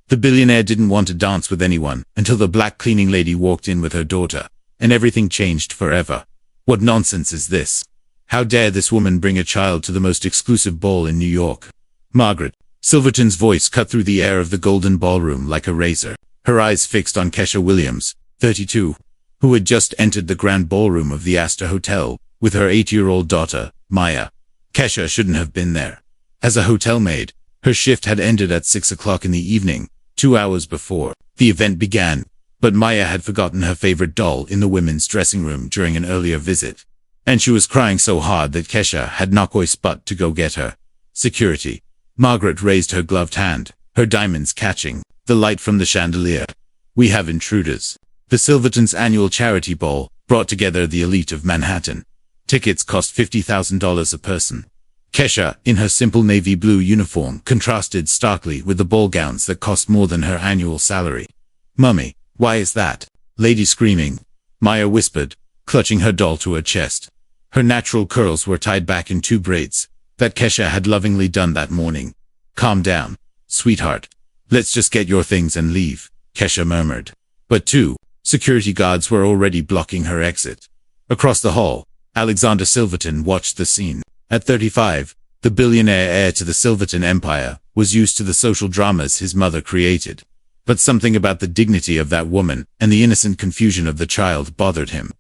The billionaire didn't want to dance with anyone until the black cleaning lady walked in with her daughter, and everything changed forever. What nonsense is this? How dare this woman bring a child to the most exclusive ball in New York? Margaret. Silverton's voice cut through the air of the golden ballroom like a razor, her eyes fixed on Kesha Williams, 32, who had just entered the grand ballroom of the Astor Hotel with her 8-year-old daughter, Maya. Kesha shouldn't have been there. As a hotel maid, her shift had ended at 6 o'clock in the evening, 2 hours before the event began, but Maya had forgotten her favorite doll in the women's dressing room during an earlier visit, and she was crying so hard that Kesha had knocked Oi's butt to go get her. Security. Margaret raised her gloved hand, her diamonds catching the light from the chandelier. We have intruders. The Silverton's annual charity ball brought together the elite of Manhattan. Tickets cost $50,000 a person. Kesha, in her simple navy blue uniform, contrasted starkly with the ball gowns that cost more than her annual salary. Mummy, why is that? Lady screaming. Maya whispered, clutching her doll to her chest. Her natural curls were tied back in 2 braids that Kesha had lovingly done that morning. Calm down, sweetheart. Let's just get your things and leave, Kesha murmured. But 2 security guards were already blocking her exit. Across the hall, Alexander Silverton watched the scene. At 35, the billionaire heir to the Silverton empire was used to the social dramas his mother created. But something about the dignity of that woman and the innocent confusion of the child bothered him.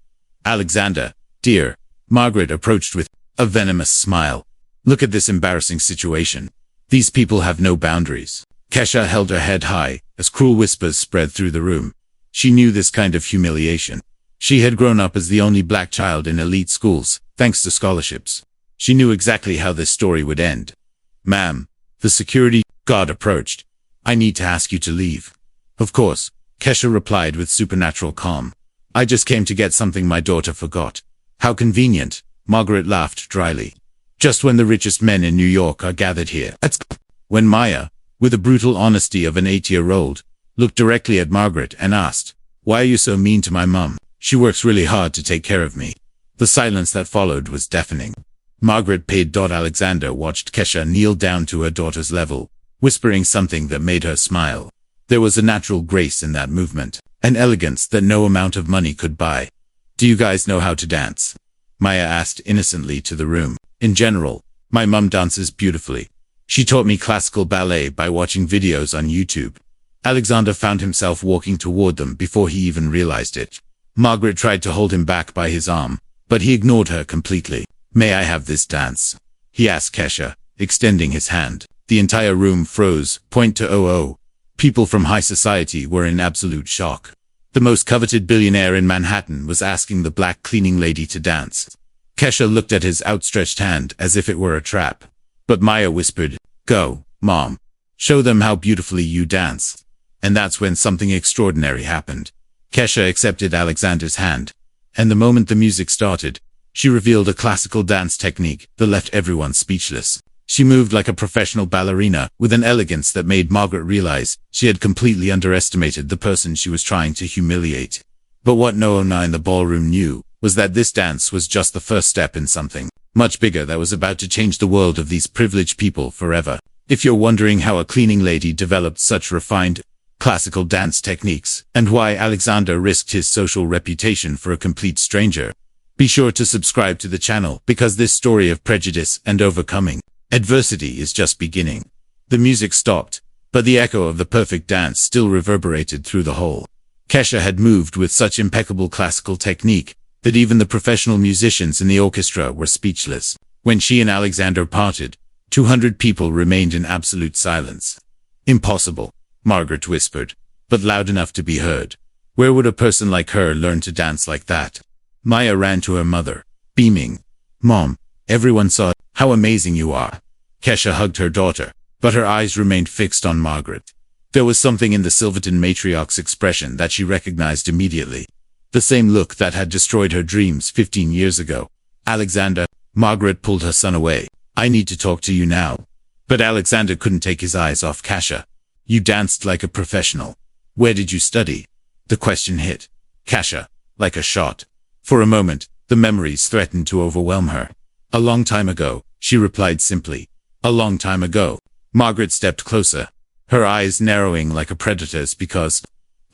Alexander, dear, Margaret approached with a venomous smile. Look at this embarrassing situation. These people have no boundaries. Kesha held her head high as cruel whispers spread through the room. She knew this kind of humiliation. She had grown up as the only black child in elite schools, thanks to scholarships. She knew exactly how this story would end. Ma'am, the security guard approached. I need to ask you to leave. Of course, Kesha replied with supernatural calm. I just came to get something my daughter forgot. How convenient, Margaret laughed dryly. Just when the richest men in New York are gathered here. When Maya, with the brutal honesty of an 8-year-old, looked directly at Margaret and asked, why are you so mean to my mum? She works really hard to take care of me. The silence that followed was deafening. Margaret paid. Alexander watched Kesha kneel down to her daughter's level, whispering something that made her smile. There was a natural grace in that movement, an elegance that no amount of money could buy. Do you guys know how to dance? Maya asked innocently to the room. In general, my mum dances beautifully. She taught me classical ballet by watching videos on YouTube. Alexander found himself walking toward them before he even realized it. Margaret tried to hold him back by his arm, but he ignored her completely. May I have this dance? He asked Kesha, extending his hand. The entire room froze. People from high society were in absolute shock. The most coveted billionaire in Manhattan was asking the black cleaning lady to dance. Kesha looked at his outstretched hand as if it were a trap. But Maya whispered, go, Mom. Show them how beautifully you dance. And that's when something extraordinary happened. Kesha accepted Alexander's hand. And the moment the music started, she revealed a classical dance technique that left everyone speechless. She moved like a professional ballerina with an elegance that made Margaret realize she had completely underestimated the person she was trying to humiliate. But what no one in the ballroom knew was that this dance was just the first step in something much bigger that was about to change the world of these privileged people forever. If you're wondering how a cleaning lady developed such refined, classical dance techniques, and why Alexander risked his social reputation for a complete stranger, be sure to subscribe to the channel because this story of prejudice and overcoming adversity is just beginning. The music stopped, but the echo of the perfect dance still reverberated through the hall. Kesha had moved with such impeccable classical technique that even the professional musicians in the orchestra were speechless. When she and Alexander parted, 200 people remained in absolute silence. Impossible, Margaret whispered, but loud enough to be heard. Where would a person like her learn to dance like that? Maya ran to her mother, beaming. Mom, everyone saw how amazing you are. Kesha hugged her daughter, but her eyes remained fixed on Margaret. There was something in the Silverton matriarch's expression that she recognized immediately. The same look that had destroyed her dreams 15 years ago. Alexander, Margaret pulled her son away. I need to talk to you now. But Alexander couldn't take his eyes off Kesha. You danced like a professional. Where did you study? The question hit Kesha like a shot. For a moment, the memories threatened to overwhelm her. A long time ago, she replied simply. A long time ago. Margaret stepped closer. her eyes narrowing like a predator's because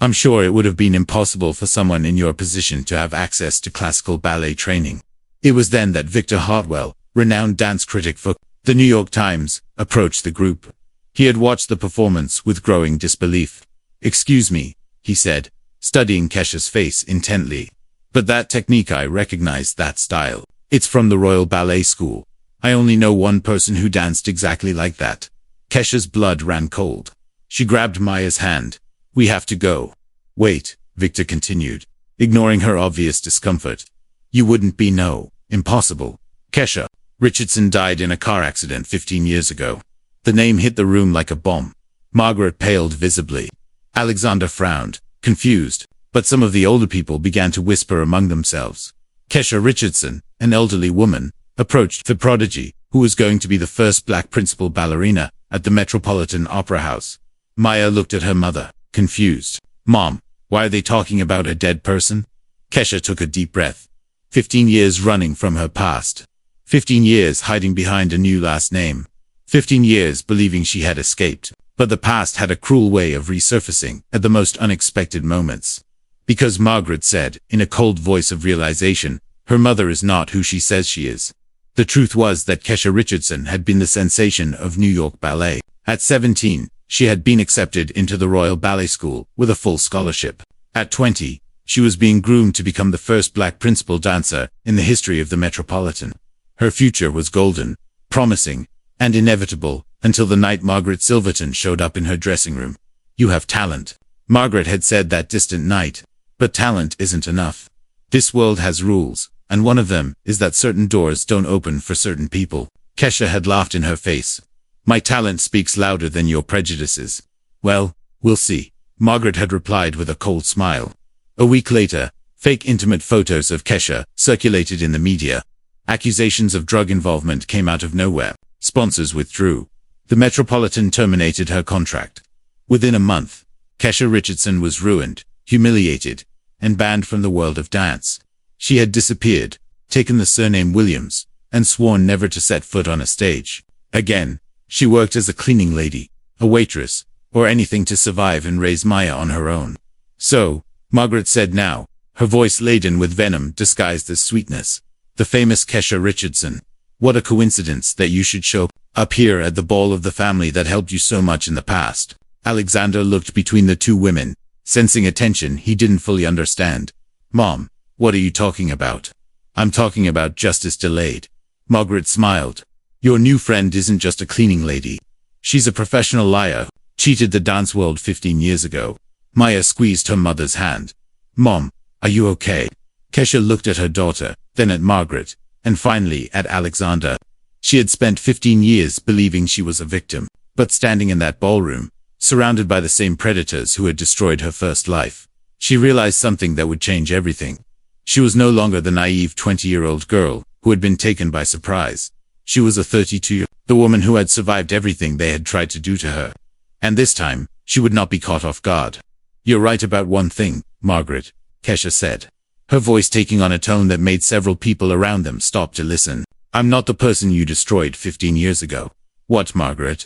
I'm sure it would have been impossible for someone in your position to have access to classical ballet training. It was then that Victor Hartwell, renowned dance critic for the New York Times, approached the group. He had watched the performance with growing disbelief. "Excuse me," he said, studying Kesha's face intently. "But that technique, I recognize that style. It's from the Royal Ballet School. I only know one person who danced exactly like that." Kesha's blood ran cold. She grabbed Maya's hand. "We have to go." "Wait," Victor continued, ignoring her obvious discomfort. "You wouldn't be no. Impossible. Kesha Richardson died in a car accident 15 years ago." The name hit the room like a bomb. Margaret paled visibly. Alexander frowned, confused, but some of the older people began to whisper among themselves. Kesha Richardson, an elderly woman, approached the prodigy, who was going to be the first black principal ballerina at the Metropolitan Opera House. Maya looked at her mother, confused. "Mom, why are they talking about a dead person?" Kesha took a deep breath. 15 years running from her past. 15 years hiding behind a new last name. 15 years believing she had escaped. But the past had a cruel way of resurfacing at the most unexpected moments. Because Margaret said, in a cold voice of realization, her mother is not who she says she is. The truth was that Kesha Richardson had been the sensation of New York ballet. At 17, she had been accepted into the Royal Ballet School with a full scholarship. At 20, she was being groomed to become the first black principal dancer in the history of the Metropolitan. Her future was golden, promising, and inevitable, until the night Margaret Silverton showed up in her dressing room. "You have talent," Margaret had said that distant night. "But talent isn't enough. This world has rules, and one of them is that certain doors don't open for certain people." Kesha had laughed in her face. "My talent speaks louder than your prejudices." "Well, we'll see," Margaret had replied with a cold smile. A week later, fake intimate photos of Kesha circulated in the media. Accusations of drug involvement came out of nowhere. Sponsors withdrew. The Metropolitan terminated her contract. Within a month, Kesha Richardson was ruined, humiliated, and banned from the world of dance. She had disappeared, taken the surname Williams, and sworn never to set foot on a stage again. She worked as a cleaning lady, a waitress, or anything to survive and raise Maya on her own. "So," Margaret said now, her voice laden with venom disguised as sweetness, "the famous Kesha Richardson. What a coincidence that you should show up here at the ball of the family that helped you so much in the past." Alexander looked between the two women, sensing a tension he didn't fully understand. "Mom, what are you talking about?" "I'm talking about justice delayed." Margaret smiled. "Your new friend isn't just a cleaning lady. She's a professional liar, cheated the dance world 15 years ago." Maya squeezed her mother's hand. "Mom, are you okay?" Kesha looked at her daughter, then at Margaret, and finally at Alexander. She had spent 15 years believing she was a victim, but standing in that ballroom, surrounded by the same predators who had destroyed her first life, she realized something that would change everything. She was no longer the naive 20-year-old girl who had been taken by surprise. She was a 32-year-old, the woman who had survived everything they had tried to do to her. And this time, she would not be caught off guard. "You're right about one thing, Margaret," Kesha said, her voice taking on a tone that made several people around them stop to listen. "I'm not the person you destroyed 15 years ago." "What, Margaret?"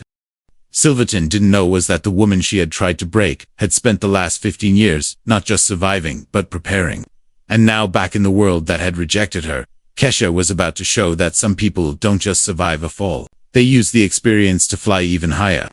Silverton didn't know was that the woman she had tried to break had spent the last 15 years not just surviving, but preparing. And now back in the world that had rejected her, Kesha was about to show that some people don't just survive a fall. They use the experience to fly even higher.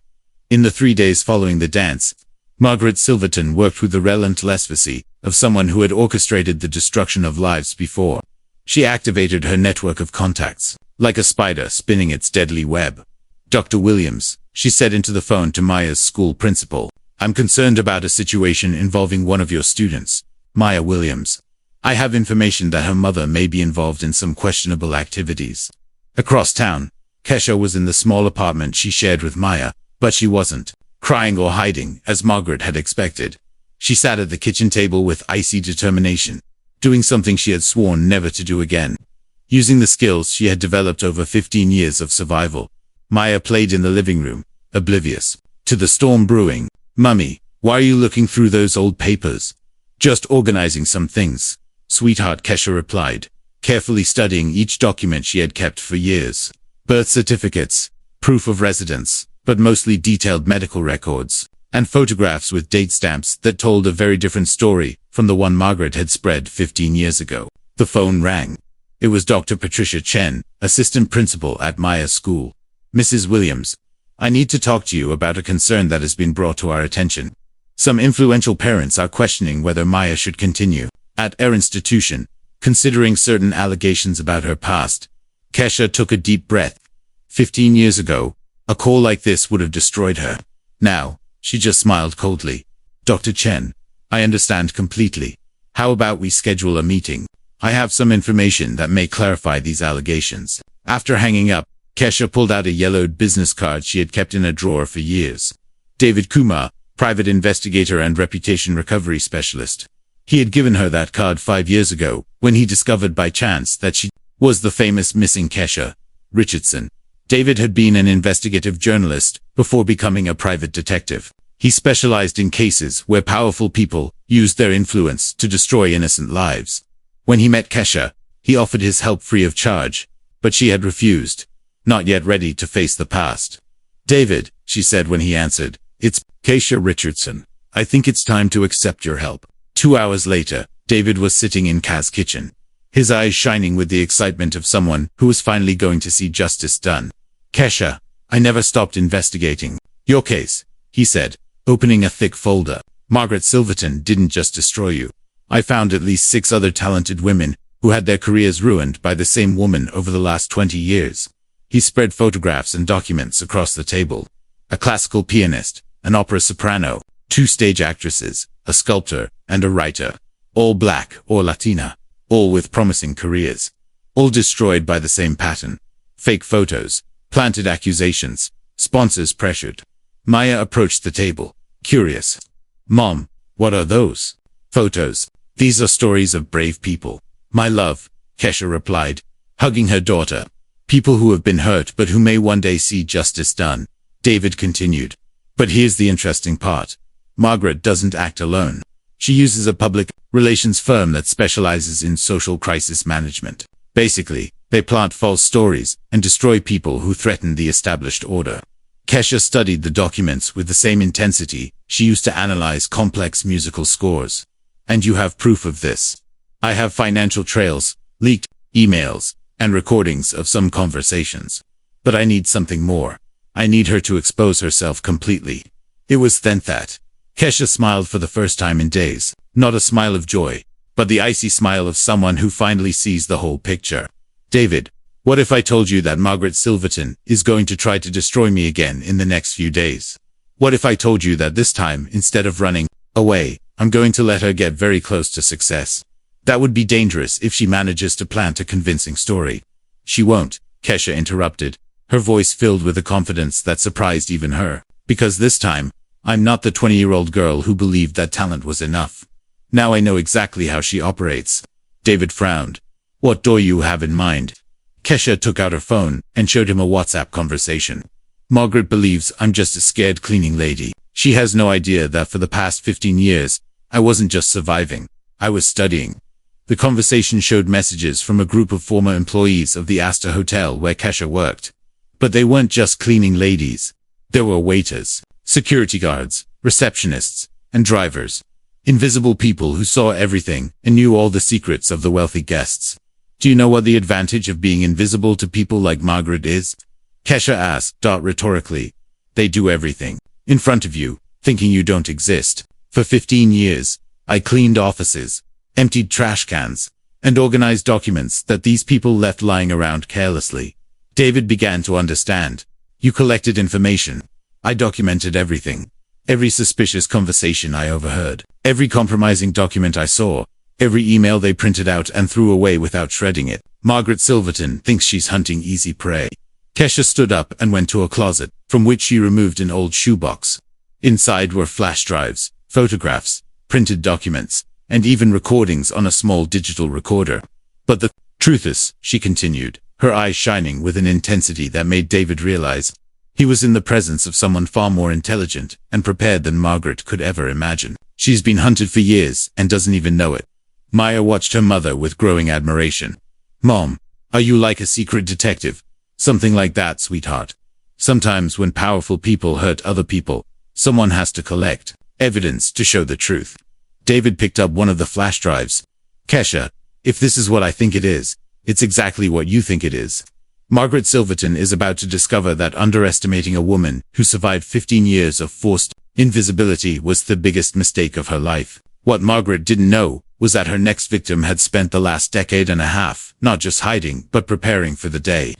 In the 3 days following the dance, Margaret Silverton worked with the relentlessness of someone who had orchestrated the destruction of lives before. She activated her network of contacts, like a spider spinning its deadly web. "Dr. Williams," she said into the phone to Maya's school principal, "I'm concerned about a situation involving one of your students, Maya Williams. I have information that her mother may be involved in some questionable activities." Across town, Kesha was in the small apartment she shared with Maya, but she wasn't crying or hiding, as Margaret had expected. She sat at the kitchen table with icy determination, doing something she had sworn never to do again. Using the skills she had developed over 15 years of survival, Maya played in the living room, oblivious to the storm brewing. "Mummy, why are you looking through those old papers?" "Just organizing some things, sweetheart," Kesha replied, carefully studying each document she had kept for years. Birth certificates, proof of residence, but mostly detailed medical records and photographs with date stamps that told a very different story from the one Margaret had spread 15 years ago. The phone rang. It was Dr. Patricia Chen, assistant principal at Maya's school. "Mrs. Williams, I need to talk to you about a concern that has been brought to our attention. Some influential parents are questioning whether Maya should continue at our institution, considering certain allegations about her past." Kesha took a deep breath. 15 years ago, a call like this would have destroyed her. Now, she just smiled coldly. "Dr. Chen, I understand completely. How about we schedule a meeting? I have some information that may clarify these allegations." After hanging up, Kesha pulled out a yellowed business card she had kept in a drawer for years. David Kumar, private investigator and reputation recovery specialist. He had given her that card 5 years ago, when he discovered by chance that she was the famous missing Kesha Richardson. David had been an investigative journalist before becoming a private detective. He specialized in cases where powerful people used their influence to destroy innocent lives. When he met Kesha, he offered his help free of charge, but she had refused, not yet ready to face the past. "David," she said when he answered, "it's Kesha Richardson. I think it's time to accept your help." 2 hours later, David was sitting in Kaz's kitchen, his eyes shining with the excitement of someone who was finally going to see justice done. "Kesha, I never stopped investigating your case," he said, opening a thick folder. "Margaret Silverton didn't just destroy you. I found at least 6 other talented women who had their careers ruined by the same woman over the last 20 years. He spread photographs and documents across the table. A classical pianist, an opera soprano, 2 stage actresses, a sculptor, and a writer. All black or Latina. All with promising careers. All destroyed by the same pattern. Fake photos, planted accusations, sponsors pressured. Maya approached the table, curious. "Mom, what are those photos?" "These are stories of brave people, my love," Kesha replied, hugging her daughter. "People who have been hurt but who may one day see justice done." David continued. "But here's the interesting part. Margaret doesn't act alone. She uses a public relations firm that specializes in social crisis management. Basically, they plant false stories and destroy people who threaten the established order." Kesha studied the documents with the same intensity she used to analyze complex musical scores. "And you have proof of this?" "I have financial trails, leaked emails, and recordings of some conversations. But I need something more. I need her to expose herself completely." It was then that Kesha smiled for the first time in days, not a smile of joy, but the icy smile of someone who finally sees the whole picture. "David, what if I told you that Margaret Silverton is going to try to destroy me again in the next few days? What if I told you that this time, instead of running away, I'm going to let her get very close to success? That would be dangerous if she manages to plant a convincing story." "She won't," Kesha interrupted, her voice filled with a confidence that surprised even her. "Because this time, I'm not the 20-year-old girl who believed that talent was enough. Now I know exactly how she operates." David frowned. "What do you have in mind?" Kesha took out her phone and showed him a WhatsApp conversation. "Margaret believes I'm just a scared cleaning lady. She has no idea that for the past 15 years, I wasn't just surviving, I was studying." The conversation showed messages from a group of former employees of the Astor Hotel where Kesha worked. But they weren't just cleaning ladies. There were waiters, security guards, receptionists, and drivers. Invisible people who saw everything and knew all the secrets of the wealthy guests. "Do you know what the advantage of being invisible to people like Margaret is?" Kesha asked, rhetorically. "They do everything in front of you, thinking you don't exist. For 15 years, I cleaned offices, emptied trash cans, and organized documents that these people left lying around carelessly." David began to understand. "You collected information. I documented everything. Every suspicious conversation I overheard. Every compromising document I saw. Every email they printed out and threw away without shredding it. Margaret Silverton thinks she's hunting easy prey." Kesha stood up and went to a closet, from which she removed an old shoebox. Inside were flash drives, photographs, printed documents, and even recordings on a small digital recorder. "But the truth is," she continued, her eyes shining with an intensity that made David realize he was in the presence of someone far more intelligent and prepared than Margaret could ever imagine. "She's been hunted for years and doesn't even know it." Maya watched her mother with growing admiration. "Mom, are you like a secret detective? Something like that, sweetheart." Sometimes when powerful people hurt other people, someone has to collect evidence to show the truth. David picked up one of the flash drives. Kesha, if this is what I think it is, it's exactly what you think it is. Margaret Silverton is about to discover that underestimating a woman who survived 15 years of forced invisibility was the biggest mistake of her life. What Margaret didn't know was that her next victim had spent the last decade and a half not just hiding but preparing for the day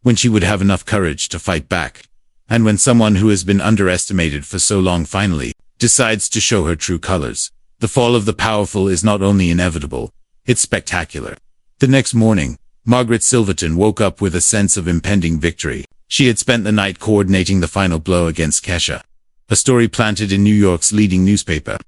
when she would have enough courage to fight back. And when someone who has been underestimated for so long finally decides to show her true colors, the fall of the powerful is not only inevitable, it's spectacular. The next morning, Margaret Silverton woke up with a sense of impending victory. She had spent the night coordinating the final blow against Kesha, a story planted in New York's leading newspaper,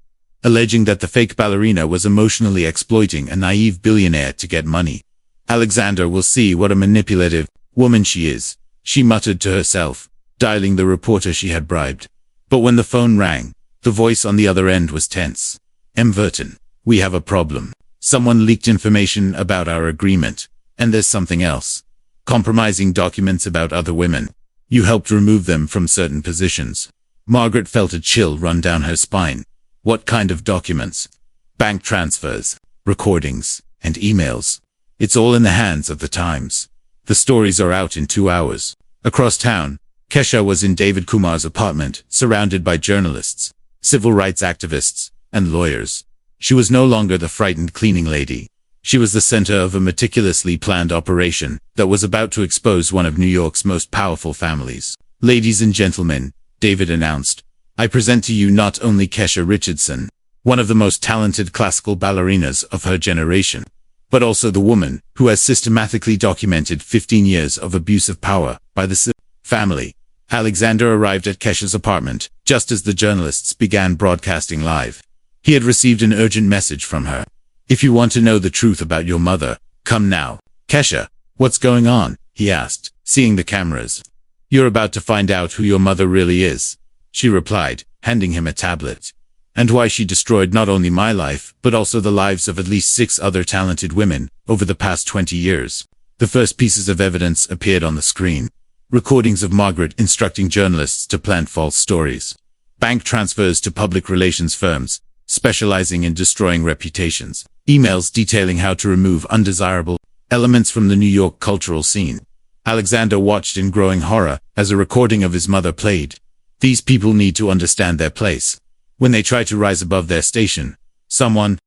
alleging that the fake ballerina was emotionally exploiting a naive billionaire to get money. Alexander will see what a manipulative woman she is, she muttered to herself, dialing the reporter she had bribed. But when the phone rang, the voice on the other end was tense. M. Verton, we have a problem. Someone leaked information about our agreement. And there's something else. Compromising documents about other women. You helped remove them from certain positions. Margaret felt a chill run down her spine. What kind of documents? Bank transfers, recordings, and emails. It's all in the hands of the Times. The stories are out in 2 hours. Across town, Kesha was in David Kumar's apartment, surrounded by journalists, civil rights activists, and lawyers. She was no longer the frightened cleaning lady. She was the center of a meticulously planned operation that was about to expose one of New York's most powerful families. Ladies and gentlemen, David announced, I present to you not only Kesha Richardson, one of the most talented classical ballerinas of her generation, but also the woman who has systematically documented 15 years of abuse of power by the family. Alexander arrived at Kesha's apartment just as the journalists began broadcasting live. He had received an urgent message from her. If you want to know the truth about your mother, come now. Kesha, what's going on? He asked, seeing the cameras. You're about to find out who your mother really is, she replied, handing him a tablet. And why she destroyed not only my life, but also the lives of at least 6 other talented women over the past 20 years. The first pieces of evidence appeared on the screen. Recordings of Margaret instructing journalists to plant false stories. Bank transfers to public relations firms, specializing in destroying reputations. Emails detailing how to remove undesirable elements from the New York cultural scene. Alexander watched in growing horror as a recording of his mother played. These people need to understand their place. When they try to rise above their station, someone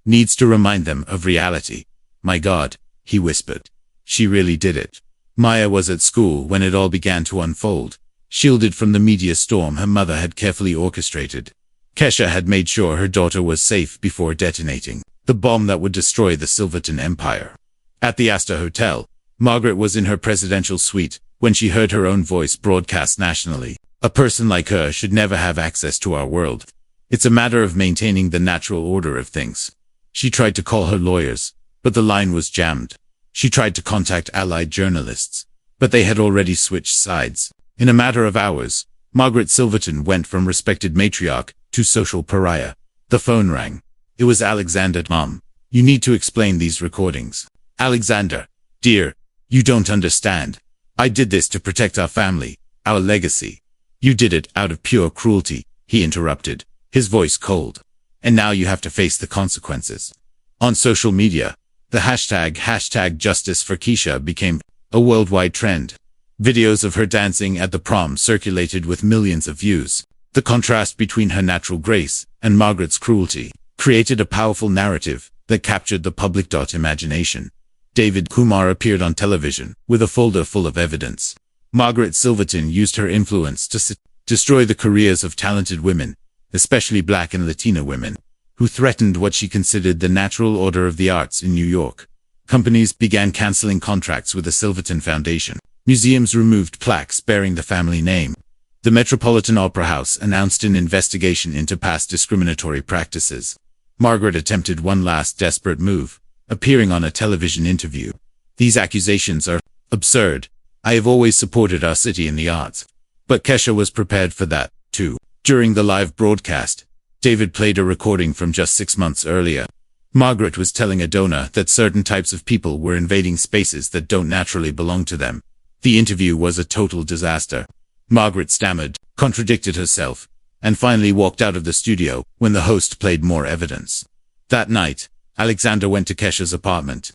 needs to remind them of reality. My God, he whispered. She really did it. Maya was at school when it all began to unfold, shielded from the media storm her mother had carefully orchestrated. Kesha had made sure her daughter was safe before detonating the bomb that would destroy the Silverton empire. At the Astor Hotel, Margaret was in her presidential suite when she heard her own voice broadcast nationally. A person like her should never have access to our world. It's a matter of maintaining the natural order of things. She tried to call her lawyers, but the line was jammed. She tried to contact allied journalists, but they had already switched sides. In a matter of hours, Margaret Silverton went from respected matriarch to social pariah. The phone rang. It was Alexander. Mom, you need to explain these recordings. Alexander, dear, you don't understand. I did this to protect our family, our legacy. You did it out of pure cruelty, he interrupted, his voice cold. And now you have to face the consequences. On social media, the hashtag Justice for Kesha became a worldwide trend. Videos of her dancing at the prom circulated with millions of views. The contrast between her natural grace and Margaret's cruelty created a powerful narrative that captured the public imagination. David Kumar appeared on television with a folder full of evidence. Margaret Silverton used her influence to destroy the careers of talented women, especially Black and Latina women, who threatened what she considered the natural order of the arts in New York. Companies began canceling contracts with the Silverton Foundation. Museums removed plaques bearing the family name. The Metropolitan Opera House announced an investigation into past discriminatory practices. Margaret attempted one last desperate move, appearing on a television interview. These accusations are absurd. I have always supported our city in the arts. But Kesha was prepared for that, too. During the live broadcast, David played a recording from just 6 months earlier. Margaret was telling a donor that certain types of people were invading spaces that don't naturally belong to them. The interview was a total disaster. Margaret stammered, contradicted herself, and finally walked out of the studio when the host played more evidence. That night, Alexander went to Kesha's apartment.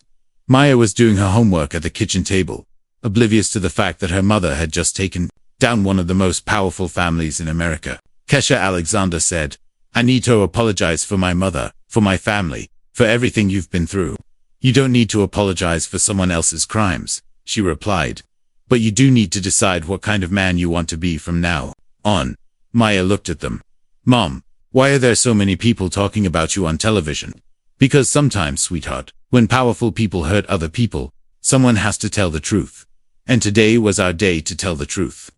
Maya was doing her homework at the kitchen table, oblivious to the fact that her mother had just taken down one of the most powerful families in America. Kesha, Alexander said, "I need to apologize for my mother, for my family, for everything you've been through." "You don't need to apologize for someone else's crimes," she replied. "But you do need to decide what kind of man you want to be from now on." Maya looked at them. "Mom, why are there so many people talking about you on television?" "Because sometimes, sweetheart, when powerful people hurt other people, someone has to tell the truth. And today was our day to tell the truth."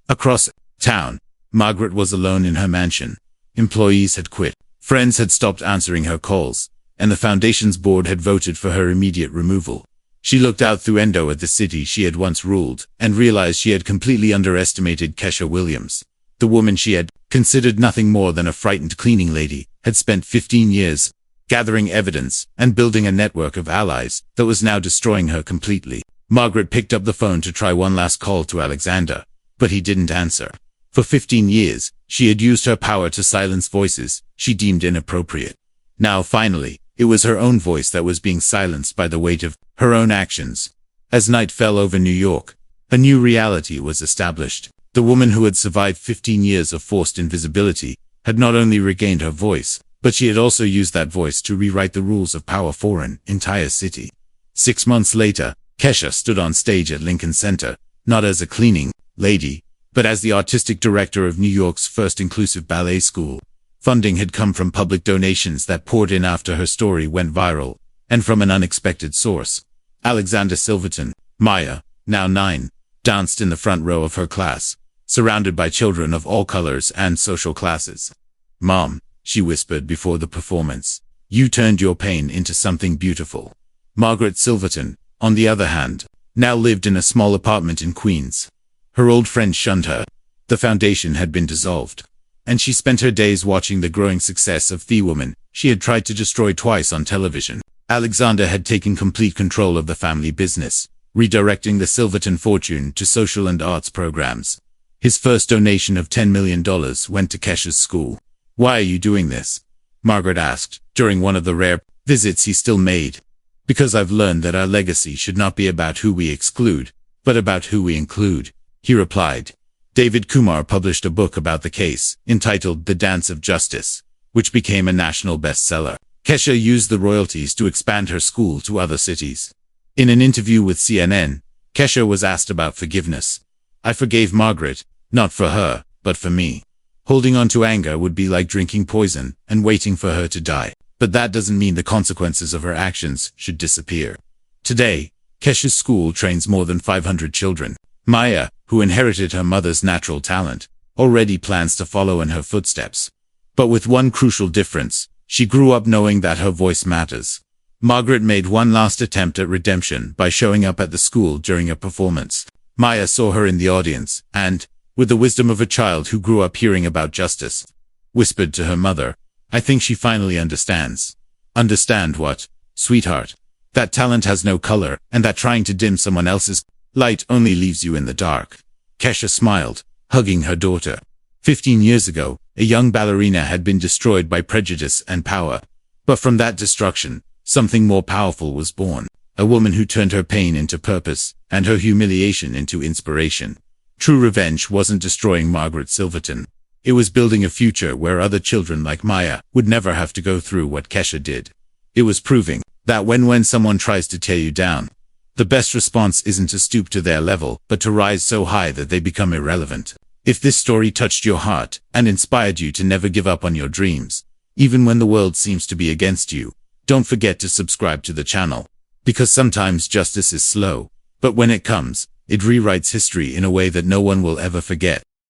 Across town, Margaret was alone in her mansion. Employees had quit. Friends had stopped answering her calls, and the foundation's board had voted for her immediate removal. She looked out through window at the city she had once ruled, and realized she had completely underestimated Kesha Williams. The woman she had considered nothing more than a frightened cleaning lady had spent 15 years gathering evidence and building a network of allies that was now destroying her completely. Margaret picked up the phone to try one last call to Alexander, but he didn't answer. For 15 years, she had used her power to silence voices she deemed inappropriate. Now finally, it was her own voice that was being silenced by the weight of her own actions. As night fell over New York, a new reality was established. The woman who had survived 15 years of forced invisibility had not only regained her voice, but she had also used that voice to rewrite the rules of power for an entire city. 6 months later, Kesha stood on stage at Lincoln Center, not as a cleaning lady, but as the artistic director of New York's first inclusive ballet school. Funding had come from public donations that poured in after her story went viral, and from an unexpected source. Alexander Silverton, Maya, now 9, danced in the front row of her class, surrounded by children of all colors and social classes. "Mom," she whispered before the performance, "you turned your pain into something beautiful." Margaret Silverton, on the other hand, now lived in a small apartment in Queens. Her old friends shunned her. The foundation had been dissolved, and she spent her days watching the growing success of the woman she had tried to destroy twice on television. Alexander had taken complete control of the family business, redirecting the Silverton fortune to social and arts programs. His first donation of $10 million went to Kesha's school. "Why are you doing this?" Margaret asked, during one of the rare visits he still made. "Because I've learned that our legacy should not be about who we exclude, but about who we include," he replied. David Kumar published a book about the case, entitled The Dance of Justice, which became a national bestseller. Kesha used the royalties to expand her school to other cities. In an interview with CNN, Kesha was asked about forgiveness. "I forgave Margaret, not for her, but for me. Holding on to anger would be like drinking poison and waiting for her to die. But that doesn't mean the consequences of her actions should disappear." Today, Kesha's school trains more than 500 children. Maya, who inherited her mother's natural talent, already plans to follow in her footsteps. But with one crucial difference, she grew up knowing that her voice matters. Margaret made one last attempt at redemption by showing up at the school during a performance. Maya saw her in the audience and, with the wisdom of a child who grew up hearing about justice, whispered to her mother, "I think she finally understands." "Understand what, sweetheart?" "That talent has no color, and that trying to dim someone else's light only leaves you in the dark." Kesha smiled, hugging her daughter. 15 years ago, a young ballerina had been destroyed by prejudice and power. But from that destruction, something more powerful was born. A woman who turned her pain into purpose, and her humiliation into inspiration. True revenge wasn't destroying Margaret Silverton. It was building a future where other children like Maya would never have to go through what Kesha did. It was proving that when someone tries to tear you down, the best response isn't to stoop to their level, but to rise so high that they become irrelevant. If this story touched your heart and inspired you to never give up on your dreams, even when the world seems to be against you, don't forget to subscribe to the channel. Because sometimes justice is slow, but when it comes, it rewrites history in a way that no one will ever forget.